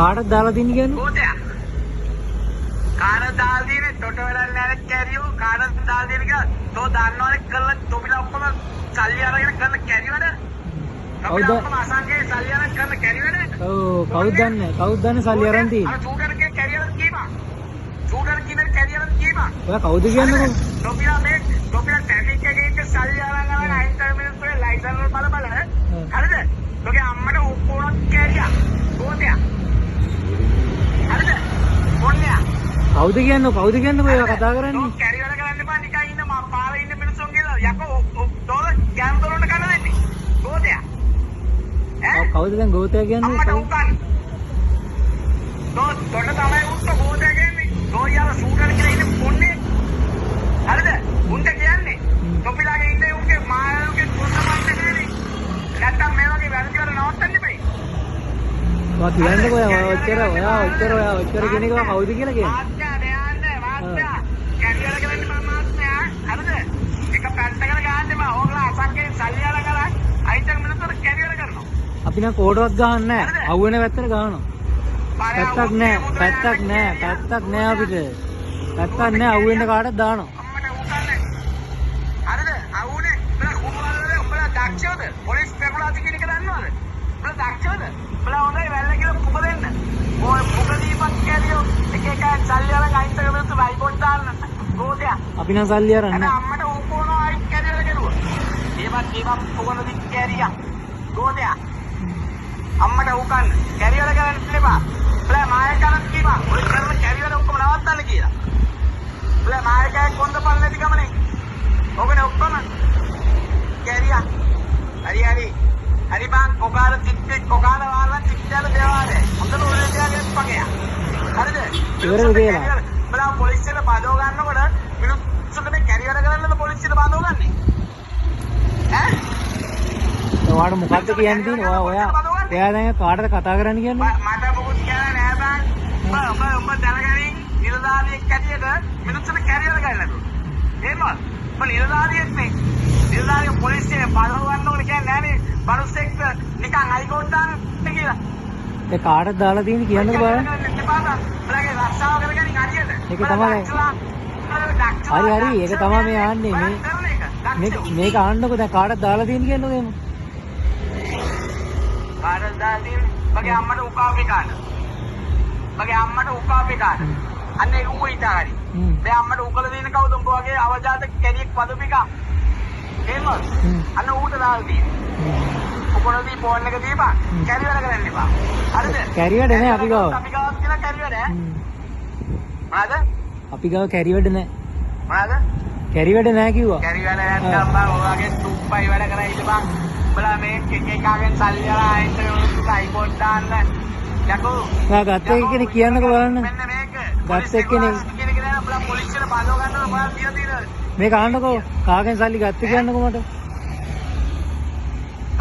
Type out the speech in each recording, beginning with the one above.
කාටද දාලා තින්නේ කියන්නේ? කොහොමද? කාටද දාලා තින්නේ? ටොට වෙලා නැරෙක් කැරියෝ කාටද දාලා තින්නේ කියලා. තෝ දන්නවනේ කළා තොපිලා ඔක්කොම සල්ලි අරගෙන කරන කැරියවද? කවුද? ඔක්කොම අසංගේ සල්ලි අරගෙන කරන කැරියවද? ඔව් කවුද දන්නේ? කවුද දන්නේ සල්ලි අරන් තියෙන්නේ? අර චූටර්ගේ කැරියවද කියපන්. චූටර් කියන කැරියවද කියපන්. ඔයා කවුද කියන්නේ? තොපිලා ටැබ්ලිට් එකේ ඉන්න සල්ලි අරන් අයින් ටර්මිනල් වල ලයිසන්ස් වල බල හරිද? ඔගේ අම්මට ඔක්කොම කැරියා. කොහොමද? හරිද? මොන්නේ? කවුද කියන්නේ? කවුද කියන්නේ ඔයා කතා කරන්නේ? කැරි වැඩ කරන්න එපා නිකන් ඉන්න මම පාරේ ඉන්න මිනිස්සුන් කියලා යකෝ ඩෝලර් ගෑම් දොරට කන දෙන්නේ. ගෝතයා. ඈ? කවුද දැන් ගෝතයා කියන්නේ? අම්මට උකන්. දොට තමයි උත්ත ගෝතයා කියන්නේ. ගෝයාව සූටර් කියලා ඉන්න මොන්නේ? හරිද? උන්ට කියන්නේ. තොපිලාගේ ඉන්නේ උන්ගේ මාළුගේ තුන්දමන්න කියන්නේ. නැත්තම් මේ වගේ වැරදි වල නවත්තන්න එපා. ඔයා කියන්නකෝ ඔයා ඔච්චර කෙනෙක් කවුද කියලා කියන්නේ? මාත්‍යා දෙයන්නේ මාත්‍යා. කැරියර කරන්නේ මම මාත්‍යා. හරිද? එක පැත්තකට ගහන්නේ මම ඕගොල්ලෝ අසංකේ සල්ලි අරගෙන අයිතන් මිනිස්සුන්ට කැරියර කරනවා. අපි නම් කෝඩුවක් ගහන්නේ නැහැ. අවුවෙන පැත්තට ගහනවා. පැත්තක් නැහැ අපිට. පැත්තක් නැහැ අවුවෙන්න කාටද දානවා. අම්මට උකන්නේ. හරිද? අවුනේ. උඹලා කුමාරවල උඹලා දක්ෂද? පොලිස් පෙරලාති කියන එක දන්නවද? උඹලා දක්ෂද? උඹලා හොඳයි වැල්ල කියලා පුක දෙන්න. ඔය පුක දීපක් කැරියෝ එක සල්ලි අරන් අයින් කරගෙන වයිබොට් දාන්න. ගෝතයා. අපි නම් සල්ලි අරන්නේ නැහැ. අම්මට උකෝන අයින් කැරියර කෙරුවා. ඒවත් පුකන දි කැරියා. ගෝතයා. අම්මට උකන්න. කැරියර කරන්න එපා. උඹලා මාය කරන් කීවා. ඔය කරන කැරියර ඔක්කොම නවත්තන්න කියලා. උඹලා මායකයෙක් කොන්දපල් නැති ගමනේ. ඔබනේ ඔක්කොම කැරියා. හරි බං කොකාර තිත්තේ කොකාර වාරන් තිත්තල දේවාලේ. හොඳට උරේ තියාගෙන පගයා. හරිද? ඉවරද කියලා? උඹලා පොලිසියට බදව ගන්නකොට මිනිස්සුන්ට මේ කැරියර කරන්නද පොලිසියට බදව ගන්නේ? ඈ? ඔයාට මොකද්ද කියන්න තියෙන්නේ? ඔයා දැන් කාටද කතා කරන්න කියන්නේ? මට මොකුත් කියන්නේ නෑ බං. උඹ දැනගනින් නිලධාරියෙක් ඇටියට මිනිස්සුන්ට කැරියර ගන්නලු. එහෙමද? උඹ නිලධාරියෙක් නේ. නිලධාරිය පොලිසියට බදව ගන්න ඕනේ කියන්නේ නෑනේ. බරුස්සෙක් නිකන් අයිකෝඩ් දාන්න කියලා. ඒ කාටද දාලා තියෙන්නේ කියන්නකෝ බලන්න. උඹලගේ රස්සාව කරගනින් හරියට. ඒක තමයි. හරි ඒක තමයි මේ ආන්නේ මේක ආන්නකෝ දැන් කාටද දාලා තියෙන්නේ කියන්නකෝ එහෙම. කාටද දාලා තියෙන්නේ? මගේ අම්මට උකාපේ කාට. මගේ අම්මට උකාපේ කාට. අන්න ඒක ඌ හිතාගනි. මේ අම්මට උකලා දෙන්නේ කවුද? උඹ වගේ අවජාත කෙනෙක් පදපිකා. එහෙමද? අන්න ඌට දාලා තියෙන්නේ. ඔකොනදී ෆෝන් එක දීපන්. කැරියර කරන්න එපා. හරිද? කැරියර නෑ අපි ගාව. අපි ගාව කියලා කැරියර ඈ. මොනවාද? අපි ගාව කැරියර නෑ. මොනවාද? කැරියර නෑ කිව්වා. කැරියර නැත්නම් බං ඔයගේ තුප්පයි වැඩ කරා ඉඳපන්. උඹලා මේ එකෙක්ගෙන් සල්ලි අරන් ආයෙත් උනුත් අයිපොඩ් දාන්න. යකෝ. නා ගත්ත එකනේ කියන්නකෝ බලන්න. මෙන්න මේක. ගත්ත එකනේ. උඹලා පොලිසියට බදව ගන්නවා මොනවද කියලා තියෙනවද? මේක අහන්නකෝ. කාගෙන් සල්ලි ගත්ත කියන්නකෝ මට.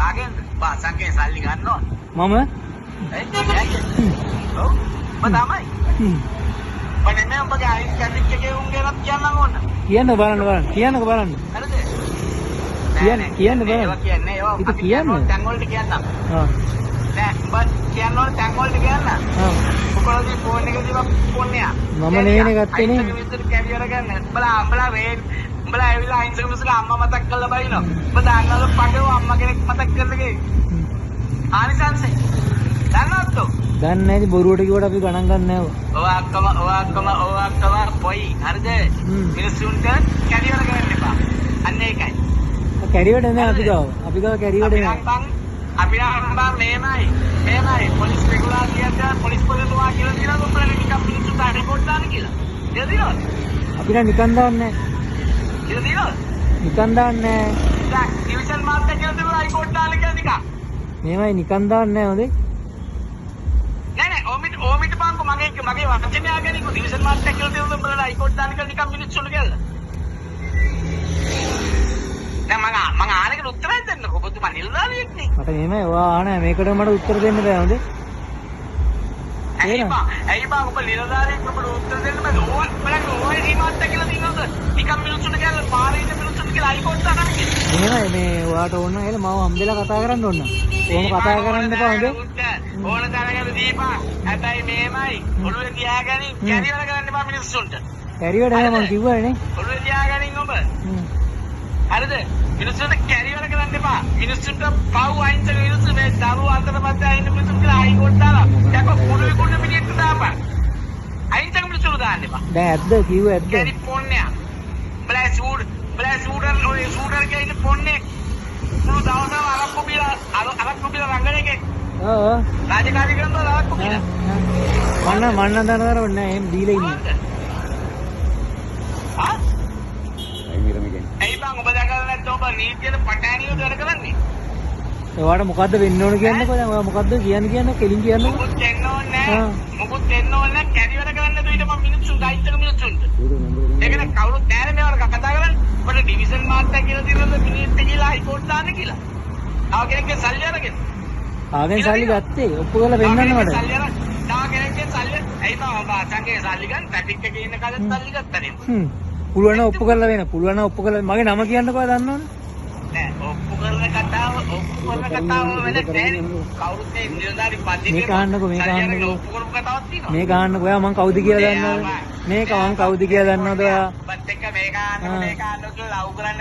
කාගෙන්ද? බාසංගේ සල්ලි ගන්නවා. මම? ඔව්. මම තමයි. බනේ මේ උඹගේ අයිස් කැටික් එකේ උන්ගේවත් කියන්න ඕන. කියන්නකෝ බලන්න. කියන්නකෝ බලන්න. හරිද? කියන්න බලන්න. ඒවා කියන්නේ ඒවා අපි කියන්නේ තැන් වලට කියන්නම්. නෑ උඹ කියන්න ඕන තැන් වලට කියන්න. ඔකලදී ෆෝන් එක දීපන් ෆෝන් එක. මම නෙවෙයි ගත්තේ නේ. විතර කැරියර ගන්න. උඹලා වේ උඹලා ඇවිල්ලා අයින්ස් මිනිස්සුලා අම්මා මතක් කරලා බයිනවා. උඹ දාන්නවල පඩේව අම්මා කෙනෙක් මතක් කරලගේ. ආනිසංසෙ. දන්නවද? දන්නේ නැති බොරුවට කිව්වට අපි ගණන් ගන්න නෑ. ඔයාක්කම පොයි. හරිද? මිනිස්සුන්ට කැරියර ගන්න එපා. අන්න ඒකයි. කැරියර නෑ අපි ගාව. අපි ගාව කැරියර නෑ. අපි නම් මේමයි පොලිස් රෙගුලාර් කියන්නේ පොලිස් පොලිසුවා කියලා කියනවා උඹලා නිකන් මිනිස්සුන්ට රිපෝට් දාන්න කියලා. කියලා දිනවද? අපි නම් නිකන් දාන්නේ නෑ. කියලා දිනවද? නිකන් දාන්නේ නෑ. දැන් ඩිවිෂන් මාස්ටර් කියලා දෙනවා රිපෝට් දාන්න කියලා නිකන්. මේමයි නිකන් දාන්නේ නෑ හොඳේ. නෑ ඕමිට බංකෝ මගේ වචනේ ආගනිකෝ ඩිවිෂන් මාස්ටර් කියලා දෙනවා උඹලා රිපෝට් දාන්න කියලා නිකන් මිනිස්සුන්ට කියලා. දැන් මම ආනෙකට උත්තරයක් දෙන්නකෝ ඔබතුමා නිලධාරියෙක් නේ. මට එහෙමයි ඔයා ආනේ මේකට මට උත්තර දෙන්න බෑ හොඳේ. ඇයි බං ඔබ නිලධාරියෙක් ඔබට උත්තර දෙන්න බෑ. ඔයාලගේ ඔය රීමාත් කියලා දිනනද? නිකන් මිනිස්සුන්ට කියලා පාරේ ඉන්න මිනිස්සුන්ට කියලා අයිකෝඩ් දාන්න කියලා. එහෙමයි මේ ඔයාට ඕන කියලා මම හම්බෙලා කතා කරන්න ඕන. කොහොම කතා කරන්න එපා හොඳේ. ඕන තරගල දීපා. හැබැයි මේමයි ඔළුවේ තියාගනින් කැරි වල කරන්න එපා මිනිස්සුන්ට. කැරි වල නෑ මං කිව්වනේ නේ. ඔළුවේ තියාගනින් ඔබ. හරිද? මිනිස්සුන්ට කැරි වල කරන්න එපා. මිනිස්සුන්ට පව් අයින්සක මිනිස්සු මේ දරුවෝ අතර පස්සේ අයින් මිනිස්සුන්ට කියලා අයින් කොට දාලා. යකෝ කුණුයි කුණු පිටියට දාපන්. අයින්සක මිනිස්සුන්ට දාන්න එපා. දැන් ඇද්ද කිව්ව ඇද්ද? කැරි පොන්නේ. ෂූටර් කියන පොන්නේ. මුළු දවසම අරක්කු බිල රංගන එකේ. ඔව්. රාජකාරී කරනවා අරක්කු බිල. මන්න දනවර නෑ එහෙම දීලා ඉන්නේ. ආ? ඇයි බං ඔබ දැකලා නැත්නම් ඔබ නීතියට පටහැනියෝ දර කරන්නේ? ඔයාට මොකද්ද වෙන්න ඕන කියන්නකෝ දැන් ඔයා මොකද්ද කියන්නේ කෙලින් කියන්නකෝ. මොකුත් දෙන්න ඕනේ නැහැ. මොකුත් දෙන්න ඕනේ නැහැ. කැරි වැඩ කරන්න දුයිද මම මිනිස්සුන් ගයිඩ් එක මිනිස්සුන්ට. ඒකනේ කවුරුත් නැහැ මේ වල කතා කරන්නේ. ඔබට ඩිවිෂන් මාස්ටර් කියලා දිනනද මිනිත්ට කියලා හයිකෝට් දාන්න කියලා. ආව කෙනෙක්ගේ සල්ලි අරගෙන. ආගෙන් සල්ලි ගත්තේ ඔප්පු කරලා වෙන්නන්න වඩා. සල්ලි අරන් තාම කෙනෙක්ගේ සල්ලි ඇයි මම ඔබ අසංගේ සල්ලි ගන්න ට්‍රැෆික් එකේ ඉන්න කාලෙත් සල්ලි ගත්තා නේද? පුළුවන් නම් ඔප්පු කරලා වෙන. පුළුවන් නම් ඔප්පු කරලා මගේ නම කියන්නකෝ දන්නවනේ. නෑ ඔප්පු කරන කතාව වෙන්නේ නැහැ. කවුරුත් මේ නිලධාරි පද්ධතිය මේ ගන්නකෝ ඔප්පු කරපු කතාවක් තියෙනවා. මේ ගන්නකෝ ඔයා මං කවුද කියලා දන්නවද? මේක මං කවුද කියලා දන්නවද ඔයා? බත් එක්ක මේ ගන්නකෝ කියලා ලව් කරන්න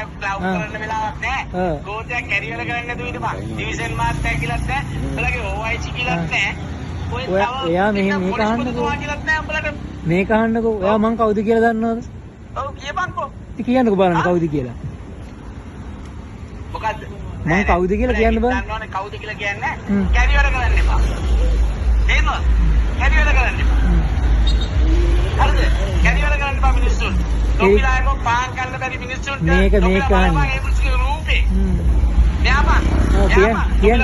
වෙලාවක් නැහැ. ගෝතයක් කැරි වල කරන්න නැතුව ඉඳපන්. ඩිවිෂන් මාස්ටර් කියලාත් නැහැ. උඹලගේ OIC කියලාත් නැහැ. එයා මේ කහන්නකෝ. මේ කහන්නකෝ. ඔයා මං කවුද කියලා දන්නවද? ඔව් කියපන්කෝ. ඉතින් කියන්නකෝ බලන්න කවුද කියලා. මොකද්ද? මං කවුද කියලා කියන්න බෑ. දන්නවනේ කවුද කියලා කියන්නේ නැහැ. කැරි වල කරන්න එපා. තේරෙනවද? කැරි වල කරන්න එපා. හරිද? කැරි වල කරන්න එපා මිනිස්සුන්. ලෝකිලායකෝ පාන් ගන්න බැරි මිනිස්සුන්ට මේක රූපේ. මෙයාපන්. කියන්න